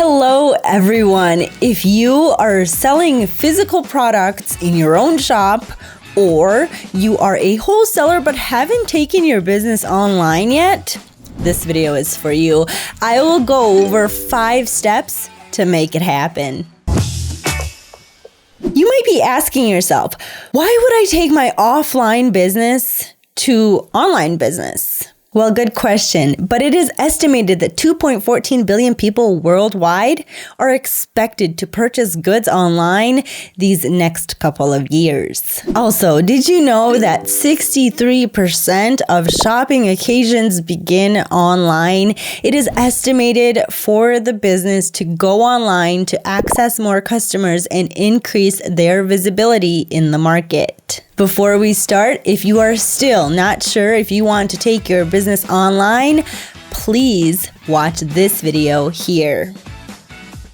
Hello, everyone. If you are selling physical products in your own shop, or you are a wholesaler but haven't taken your business online yet, this video is for you. I will go over 5 steps to make it happen. You might be asking yourself, why would I take my offline business to online business? Well, good question, but it is estimated that 2.14 billion people worldwide are expected to purchase goods online these next couple of years. Also, did you know that 63% of shopping occasions begin online? It is estimated for the business to go online to access more customers and increase their visibility in the market. Before we start, if you are still not sure if you want to take your business online, please watch this video here.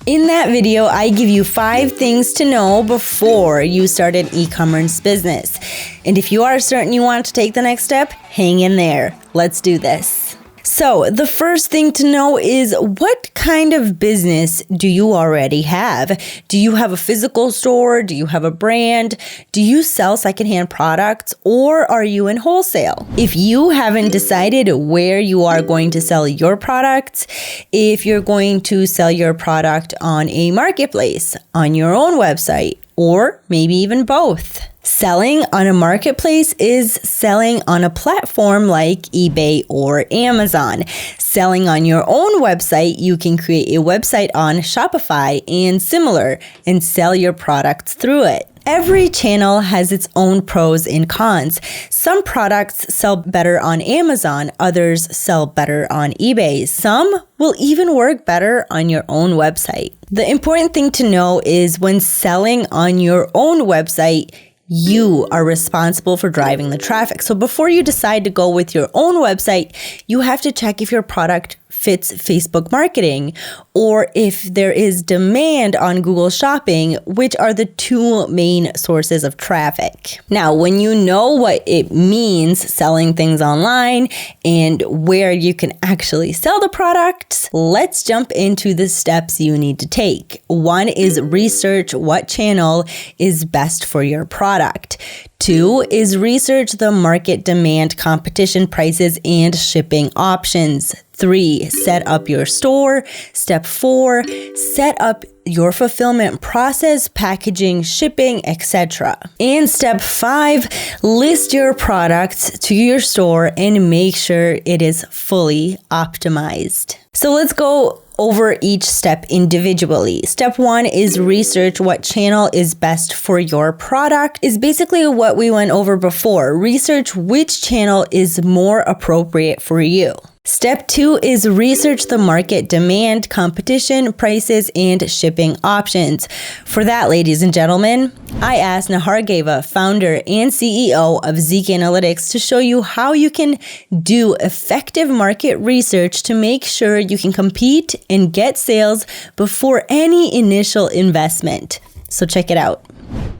In that video, I give you 5 things to know before you start an e-commerce business. And if you are certain you want to take the next step, hang in there. Let's do this. So the first thing to know is, what kind of business do you already have? Do you have a physical store? Do you have a brand? Do you sell secondhand products, or are you in wholesale? If you haven't decided where you are going to sell your products, if you're going to sell your product on a marketplace, on your own website, or maybe even both. Selling on a marketplace is selling on a platform like eBay or Amazon. Selling on your own website, you can create a website on Shopify and similar and sell your products through it. Every channel has its own pros and cons. Some products sell better on Amazon, others sell better on eBay. Some will even work better on your own website. The important thing to know is, when selling on your own website, you are responsible for driving the traffic. So before you decide to go with your own website, you have to check if your product fits Facebook marketing, or if there is demand on Google Shopping, which are the 2 main sources of traffic. Now, when you know what it means selling things online and where you can actually sell the products, let's jump into the steps you need to take. 1 is research what channel is best for your product. 2 is research the market demand, competition, prices, and shipping options. 3, set up your store. Step 4, set up your fulfillment process, packaging, shipping, etc. And step 5, list your products to your store and make sure it is fully optimized. So let's go over each step individually. Step 1 is research what channel is best for your product. Is basically what we went over before. Research which channel is more appropriate for you. Step 2 is research the market demand, competition, prices, and shipping options. For that, ladies and gentlemen, I asked Nahar Geva, founder and CEO of Zeek Analytics, to show you how you can do effective market research to make sure you can compete and get sales before any initial investment. So check it out.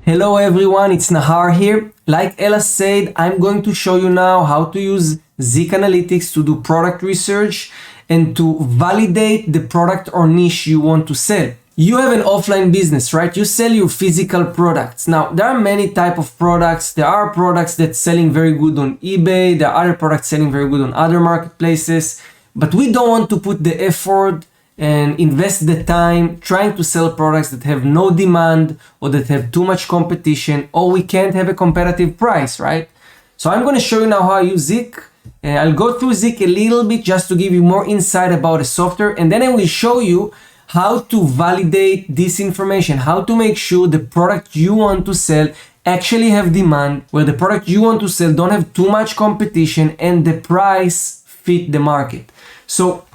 Hello everyone, it's Nahar here. Like Ella said, I'm going to show you now how to use Zeek Analytics to do product research and to validate the product or niche you want to sell. You have an offline business, right? You sell your physical products. Now, there are many types of products. There are products that selling very good on eBay. There are other products selling very good on other marketplaces. But we don't want to put the effort and invest the time trying to sell products that have no demand or that have too much competition, or we can't have a competitive price, right? So I'm going to show you now how I use Zeek. I'll go through Zeek a little bit just to give you more insight about the software, and then I will show you how to validate this information, how to make sure the product you want to sell actually have demand, where the product you want to sell don't have too much competition and the price fit the market. So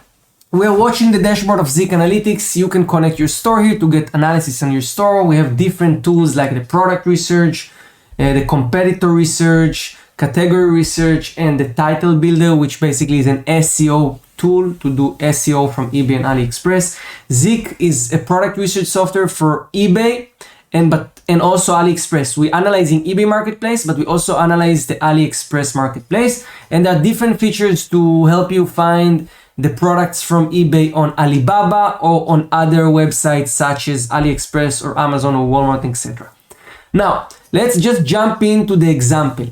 we're watching the dashboard of Zeek Analytics. You can connect your store here to get analysis on your store. We have different tools like the product research, the competitor research, category research, and the title builder, which basically is an SEO tool to do SEO from eBay and AliExpress. Zeek is a product research software for eBay and also AliExpress. We analyzing eBay marketplace, but we also analyze the AliExpress marketplace, and there are different features to help you find the products from eBay on Alibaba or on other websites such as AliExpress or Amazon or Walmart, etc. Now, let's just jump into the example.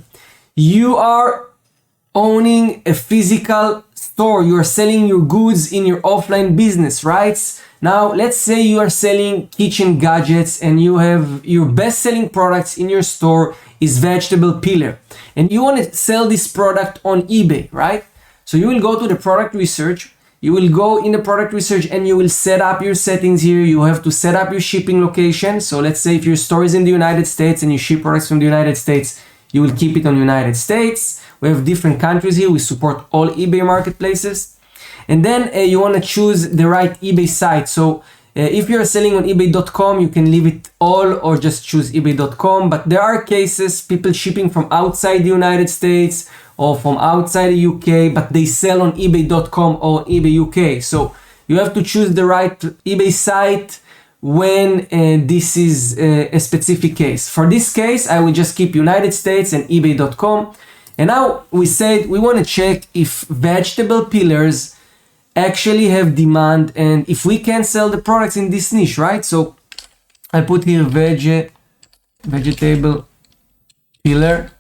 You are owning a physical store. You are selling your goods in your offline business, right? Now, let's say you are selling kitchen gadgets and you have your best-selling products in your store is vegetable peeler. And you want to sell this product on eBay, right? So you will go to the product research. You will go in the product research and you will set up your settings here. You have to set up your shipping location. So let's say if your store is in the United States and you ship products from the United States, you will keep it on United States. We have different countries here. We support all eBay marketplaces. And then you want to choose the right eBay site. So if you're selling on ebay.com, you can leave it all or just choose ebay.com. But there are cases, people shipping from outside the United States or from outside the UK, but they sell on ebay.com or eBay UK. So you have to choose the right eBay site when this is a specific case. For this case, I will just keep United States and ebay.com. And now we said we want to check if vegetable peelers actually have demand and if we can sell the products in this niche, right? So I put here vegetable peeler,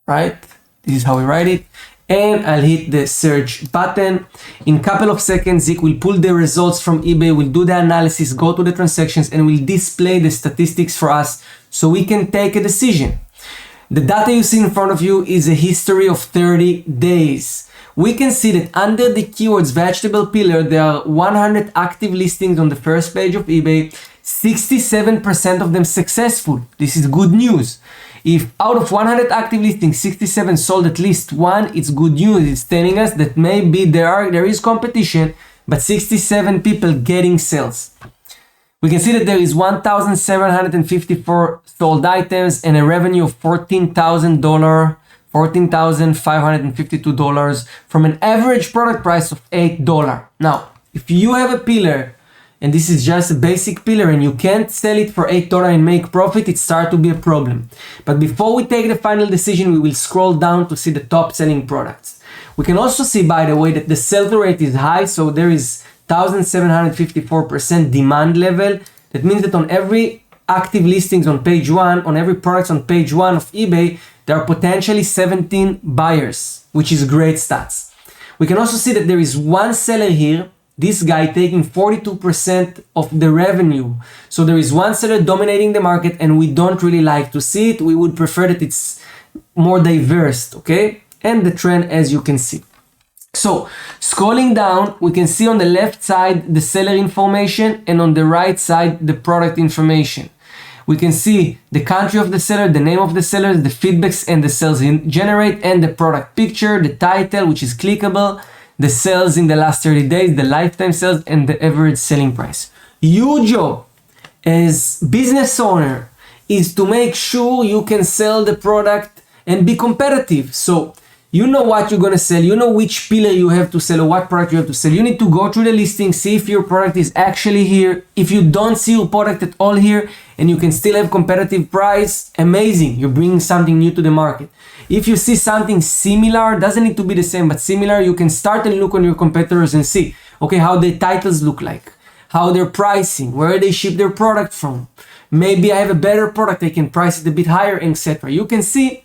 right? This is how we write it. And I'll hit the search button. In a couple of seconds, Zik will pull the results from eBay, will do the analysis, go to the transactions, and will display the statistics for us so we can take a decision. The data you see in front of you is a history of 30 days. We can see that under the keywords vegetable peeler, there are 100 active listings on the first page of eBay, 67% of them successful. This is good news. If out of 100 active listings, 67 sold at least one, it's good news. It's telling us that maybe there is competition, but 67 people getting sales. We can see that there is 1,754 sold items and a revenue of $14,552 from an average product price of $8. Now, if you have a peeler and this is just a basic peeler and you can't sell it for $8 and make profit, it starts to be a problem. But before we take the final decision, we will scroll down to see the top selling products. We can also see, by the way, that the sell-through rate is high, so there is 1,754% demand level. That means that on every active listings on page 1, on every product on page 1 of eBay, there are potentially 17 buyers, which is great stats. We can also see that there is one seller here, this guy taking 42% of the revenue. So there is one seller dominating the market and we don't really like to see it. We would prefer that it's more diverse, okay? And the trend, as you can see. So scrolling down, we can see on the left side the seller information and on the right side the product information. We can see the country of the seller, the name of the seller, the feedbacks and the sales generate, and the product picture, the title, which is clickable, the sales in the last 30 days, the lifetime sales, and the average selling price. Your job as business owner is to make sure you can sell the product and be competitive. So you know what you're going to sell, you know which pillar you have to sell or what product you have to sell. You need to go through the listing, see if your product is actually here. If you don't see your product at all here and you can still have competitive price, amazing, you're bringing something new to the market. If you see something similar, doesn't need to be the same, but similar, you can start and look on your competitors and see, okay, how the titles look like, how they're pricing, where they ship their product from. Maybe I have a better product, I can price it a bit higher, etc. You can see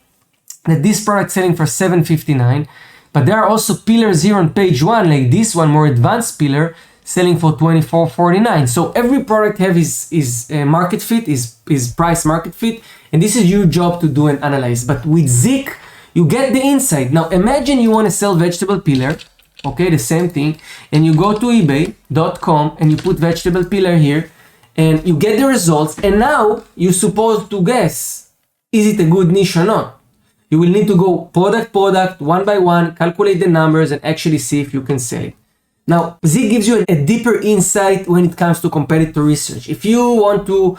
that this product selling for $7.59, but there are also pillars here on page 1, like this one, more advanced pillar, selling for $24.49. So every product have his market fit, his price market fit, and this is your job to do and analyze. But with Zik, you get the insight. Now imagine you want to sell vegetable peeler, okay, the same thing, and you go to ebay.com and you put vegetable peeler here, and you get the results, and now you're supposed to guess, is it a good niche or not? You will need to go product, one by one, calculate the numbers, and actually see if you can sell it. Now, Zik gives you a deeper insight when it comes to competitor research. If you want to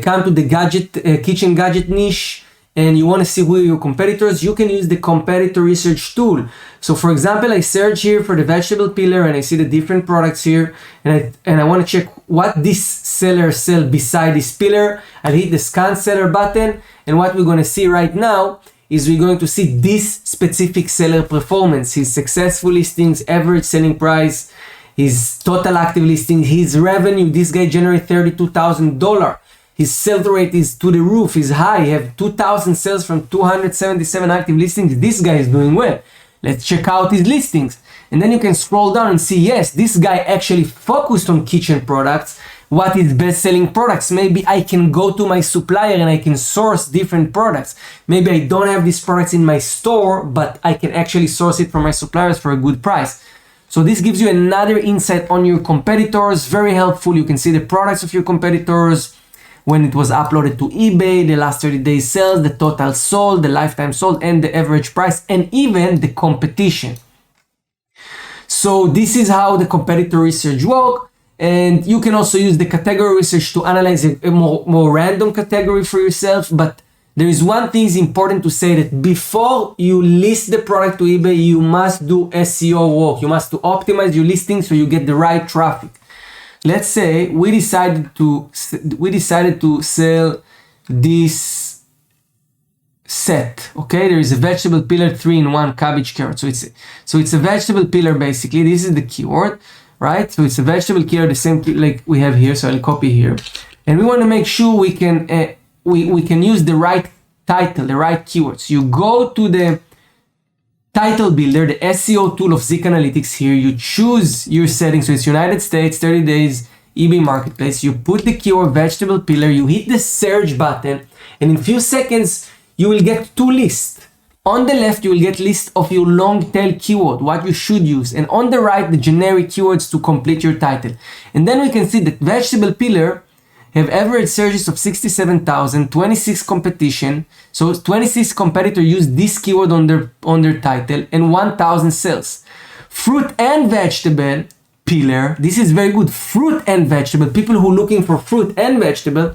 come to the kitchen gadget niche and you want to see who are your competitors, you can use the competitor research tool. So for example, I search here for the vegetable peeler and I see the different products here, and I want to check what this seller sells beside this peeler. I'll hit the scan seller button, and what we're going to see right now is we're going to see this specific seller performance, his successful listings, average selling price, his total active listings, his revenue. This guy generated $32,000. His sales rate is to the roof, is high. He have 2,000 sales from 277 active listings. This guy is doing well. Let's check out his listings. And then you can scroll down and see, yes, this guy actually focused on kitchen products. What is best selling products? Maybe I can go to my supplier and I can source different products. Maybe I don't have these products in my store, but I can actually source it from my suppliers for a good price. So this gives you another insight on your competitors. Very helpful. You can see the products of your competitors, when it was uploaded to eBay, the last 30 days sales, the total sold, the lifetime sold, and the average price, and even the competition. So this is how the competitor research works. And you can also use the category research to analyze a more random category for yourself. But there is one thing is important to say, that before you list the product to eBay, you must do SEO work. You must optimize your listing so you get the right traffic. Let's say we decided to sell this set. Okay, there is a vegetable peeler 3-in-1 cabbage carrot. So it's a vegetable peeler basically. This is the keyword, right? So it's a vegetable peeler, the same like we have here. So I'll copy here, and we want to make sure we can use the right title, the right keywords. You go to the title builder, the SEO tool of Zik Analytics here. You choose your settings. So it's United States, 30 days, eBay Marketplace. You put the keyword vegetable peeler. You hit the search button, and in a few seconds you will get two lists. On the left, you will get list of your long tail keyword, what you should use. And on the right, the generic keywords to complete your title. And then we can see that vegetable peeler have average searches of 67,000, 26 competition. So 26 competitors use this keyword on their title, and 1,000 sales. Fruit and vegetable peeler, this is very good. Fruit and vegetable, people who are looking for fruit and vegetable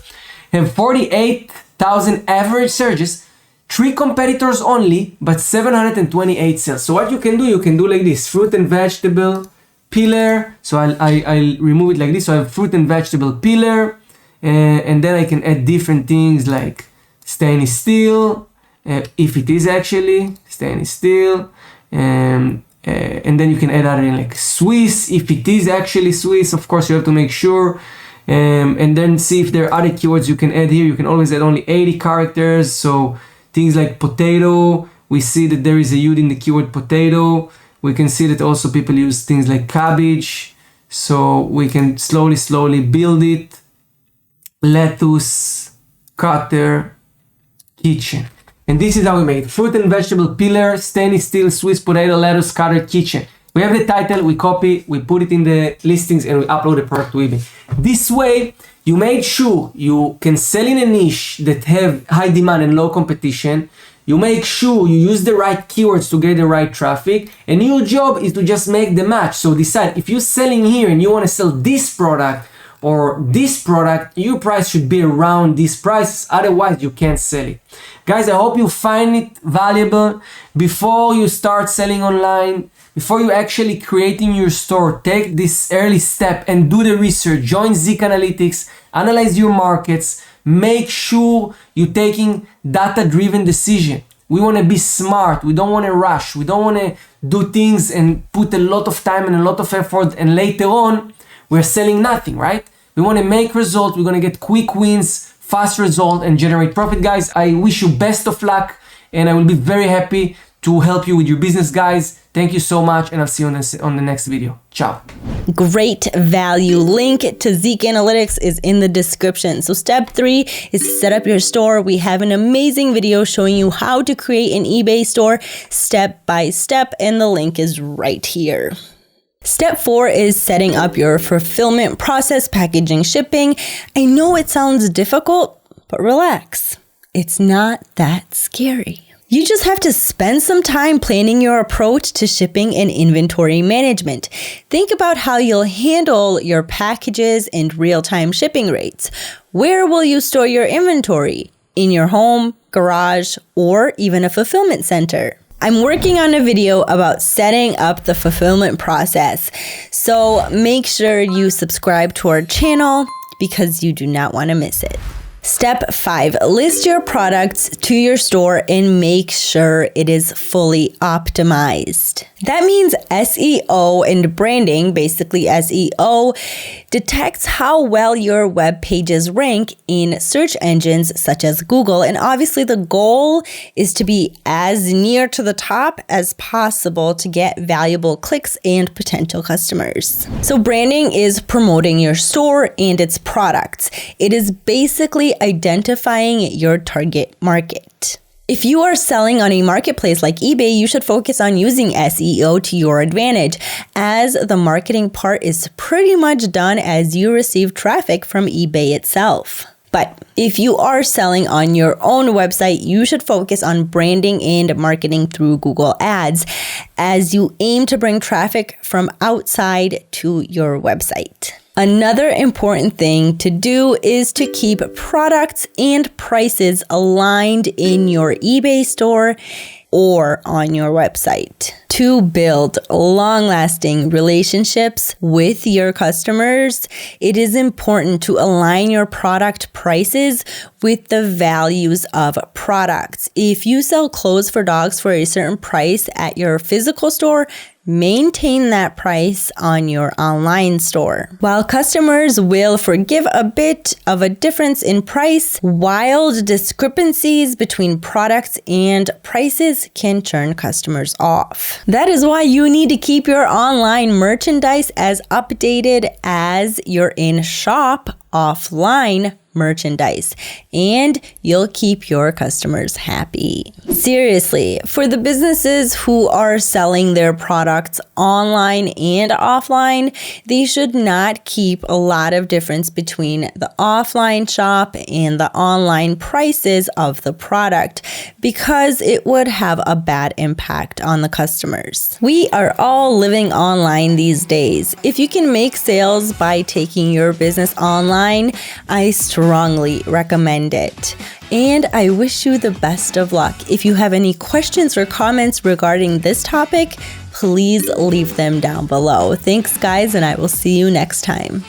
have 48,000 average searches. 3 competitors only, but 728 sales. So what you can do like this, fruit and vegetable peeler. So I'll remove it like this. So I have fruit and vegetable peeler, and then I can add different things like stainless steel, if it is actually stainless steel, and then you can add other like Swiss, if it is actually Swiss. Of course, you have to make sure. And then see if there are other keywords you can add here. You can always add only 80 characters. So things like potato, we see that there is a UD in the keyword potato. We can see that also people use things like cabbage. So we can slowly build it. Lettuce, cutter, kitchen. And this is how we made it. Fruit and vegetable peeler, stainless steel, Swiss potato, lettuce, cutter, kitchen. We have the title, we copy, we put it in the listings, and we upload the product to eBay. This way, you made sure you can sell in a niche that have high demand and low competition. You make sure you use the right keywords to get the right traffic. And your job is to just make the match. So decide if you're selling here and you want to sell this product or this product, your price should be around these prices. Otherwise, you can't sell it. Guys, I hope you find it valuable. Before you start selling online, before you actually creating your store, take this early step and do the research. Join Zik Analytics, analyze your markets, make sure you're taking data-driven decision. We want to be smart. We don't want to rush. We don't want to do things and put a lot of time and a lot of effort, and later on, we're selling nothing, right? We want to make results. We're going to get quick wins, fast result, and generate profit, guys. I wish you best of luck, and I will be very happy to help you with your business, guys. Thank you so much, and I'll see you on the next video. Ciao. Great value. Link to Zik Analytics is in the description. So step 3 is set up your store. We have an amazing video showing you how to create an eBay store step by step, and the link is right here. Step 4 is setting up your fulfillment process, packaging, shipping. I know it sounds difficult, but relax. It's not that scary. You just have to spend some time planning your approach to shipping and inventory management. Think about how you'll handle your packages and real-time shipping rates. Where will you store your inventory? In your home, garage, or even a fulfillment center? I'm working on a video about setting up the fulfillment process, so make sure you subscribe to our channel because you do not want to miss it. Step 5, list your products to your store and make sure it is fully optimized. That means SEO and branding, basically SEO, detects how well your web pages rank in search engines such as Google. And obviously the goal is to be as near to the top as possible to get valuable clicks and potential customers. So branding is promoting your store and its products. It is basically identifying your target market. If you are selling on a marketplace like eBay, you should focus on using SEO to your advantage, as the marketing part is pretty much done as you receive traffic from eBay itself. But if you are selling on your own website, you should focus on branding and marketing through Google Ads, as you aim to bring traffic from outside to your website. Another important thing to do is to keep products and prices aligned in your eBay store or on your website. To build long-lasting relationships with your customers, it is important to align your product prices with the values of products. If you sell clothes for dogs for a certain price at your physical store, maintain that price on your online store. While customers will forgive a bit of a difference in price, wild discrepancies between products and prices can turn customers off. That is why you need to keep your online merchandise as updated as your in-shop offline merchandise, and you'll keep your customers happy. Seriously, for the businesses who are selling their products online and offline, they should not keep a lot of difference between the offline shop and the online prices of the product, because it would have a bad impact on the customers. We are all living online these days. If you can make sales by taking your business online, I strongly recommend it. And I wish you the best of luck. If you have any questions or comments regarding this topic, please leave them down below. Thanks, guys, and I will see you next time.